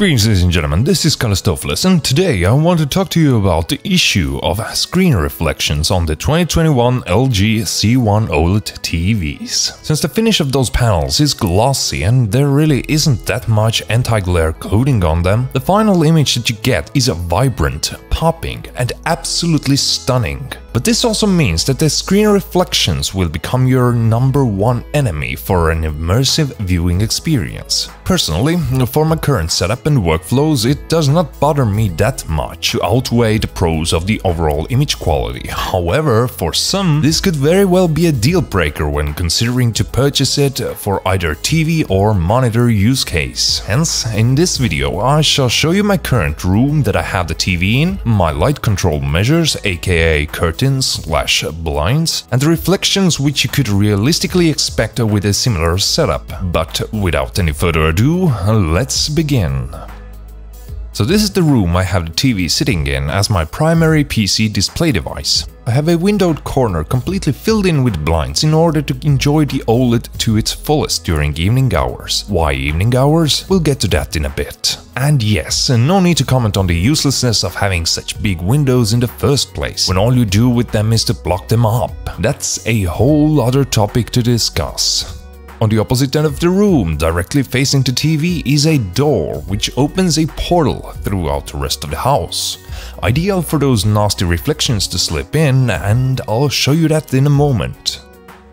Greetings ladies and gentlemen, this is Calistopheles, and today I want to talk to you about the issue of screen reflections on the 2021 LG C1 OLED TVs. Since the finish of those panels is glossy and there really isn't that much anti-glare coating on them, the final image that you get is vibrant, popping and absolutely stunning. But this also means that the screen reflections will become your #1 enemy for an immersive viewing experience. Personally, for my current setup and workflows, it does not bother me that much to outweigh the pros of the overall image quality. However, for some, this could very well be a deal breaker when considering to purchase it for either TV or monitor use case. Hence, in this video, I shall show you my current room that I have the TV in, my light control measures, aka curtains/blinds, and the reflections which you could realistically expect with a similar setup. But without any further ado, let's begin. So this is the room I have the TV sitting in as my primary PC display device. I have a windowed corner completely filled in with blinds in order to enjoy the OLED to its fullest during evening hours. Why evening hours? We'll get to that in a bit. And yes, no need to comment on the uselessness of having such big windows in the first place, when all you do with them is to block them up. That's a whole other topic to discuss. On the opposite end of the room, directly facing the TV, is a door which opens a portal throughout the rest of the house. Ideal for those nasty reflections to slip in, and I'll show you that in a moment.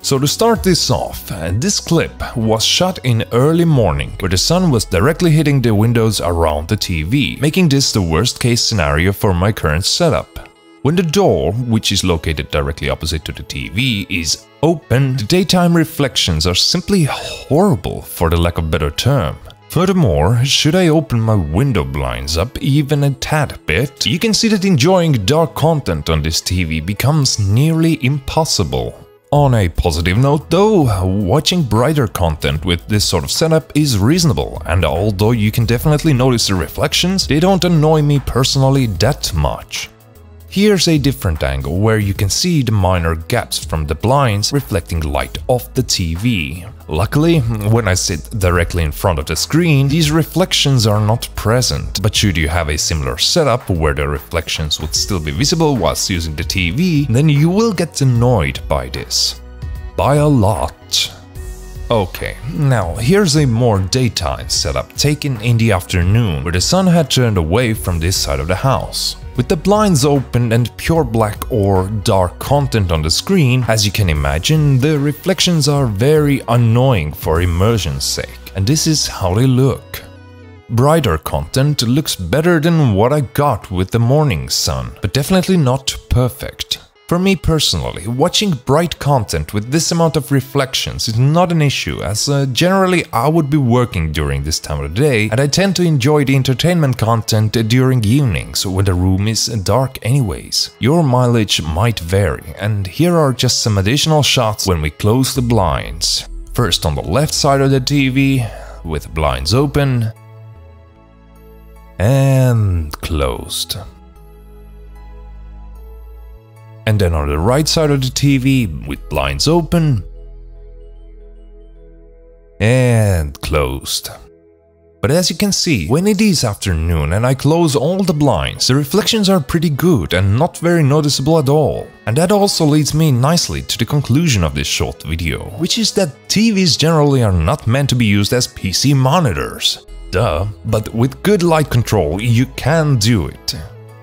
So to start this off, this clip was shot in early morning, where the sun was directly hitting the windows around the TV, making this the worst case scenario for my current setup. When the door, which is located directly opposite to the TV, is open, the daytime reflections are simply horrible, for the lack of a better term. Furthermore, should I open my window blinds up even a tad bit, you can see that enjoying dark content on this TV becomes nearly impossible. On a positive note though, watching brighter content with this sort of setup is reasonable, and although you can definitely notice the reflections, they don't annoy me personally that much. Here's a different angle where you can see the minor gaps from the blinds reflecting light off the TV. Luckily, when I sit directly in front of the screen, these reflections are not present, but should you have a similar setup where the reflections would still be visible whilst using the TV, then you will get annoyed by this. By a lot. Okay, now here's a more daytime setup taken in the afternoon, where the sun had turned away from this side of the house. With the blinds open and pure black or dark content on the screen, as you can imagine, the reflections are very annoying for immersion's sake, and this is how they look. Brighter content looks better than what I got with the morning sun, but definitely not perfect. For me personally, watching bright content with this amount of reflections is not an issue, as generally I would be working during this time of the day, and I tend to enjoy the entertainment content during evenings when the room is dark anyways. Your mileage might vary, and here are just some additional shots when we close the blinds. First on the left side of the TV, with blinds open and closed. And then on the right side of the TV, with blinds open and closed. But as you can see, when it is afternoon and I close all the blinds, the reflections are pretty good and not very noticeable at all. And that also leads me nicely to the conclusion of this short video, which is that TVs generally are not meant to be used as PC monitors. Duh, but with good light control you can do it.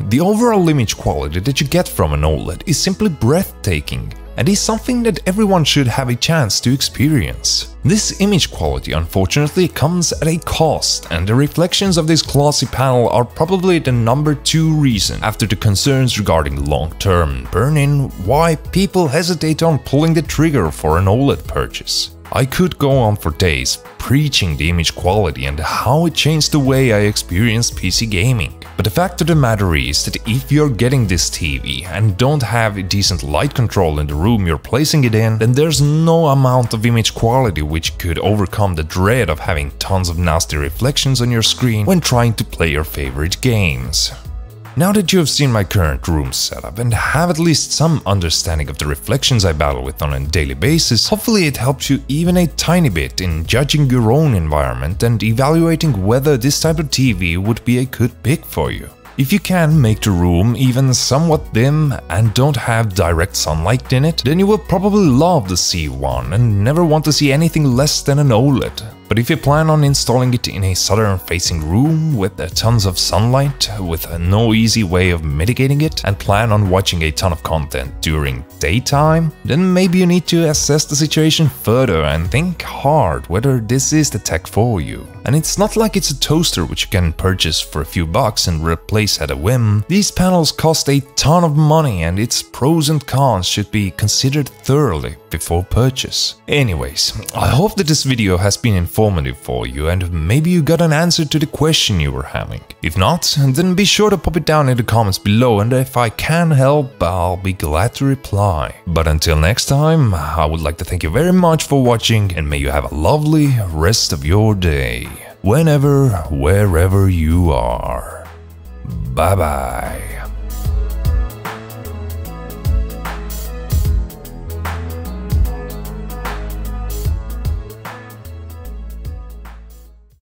The overall image quality that you get from an OLED is simply breathtaking, and is something that everyone should have a chance to experience. This image quality unfortunately comes at a cost, and the reflections of this glossy panel are probably the #2 reason, after the concerns regarding long-term burn-in, why people hesitate on pulling the trigger for an OLED purchase. I could go on for days preaching the image quality and how it changed the way I experienced PC gaming. But the fact of the matter is that if you're getting this TV and don't have decent light control in the room you're placing it in, then there's no amount of image quality which could overcome the dread of having tons of nasty reflections on your screen when trying to play your favorite games. Now that you have seen my current room setup and have at least some understanding of the reflections I battle with on a daily basis, hopefully it helps you even a tiny bit in judging your own environment and evaluating whether this type of TV would be a good pick for you. If you can make the room even somewhat dim and don't have direct sunlight in it, then you will probably love the C1 and never want to see anything less than an OLED. But if you plan on installing it in a southern-facing room with tons of sunlight, with no easy way of mitigating it, and plan on watching a ton of content during daytime, then maybe you need to assess the situation further and think hard whether this is the tech for you. And it's not like it's a toaster which you can purchase for a few bucks and replace at a whim. These panels cost a ton of money and its pros and cons should be considered thoroughly before purchase. Anyways, I hope that this video has been informative for you and maybe you got an answer to the question you were having. If not, then be sure to pop it down in the comments below, and if I can help, I'll be glad to reply. But until next time, I would like to thank you very much for watching, and may you have a lovely rest of your day, whenever, wherever you are. Bye bye.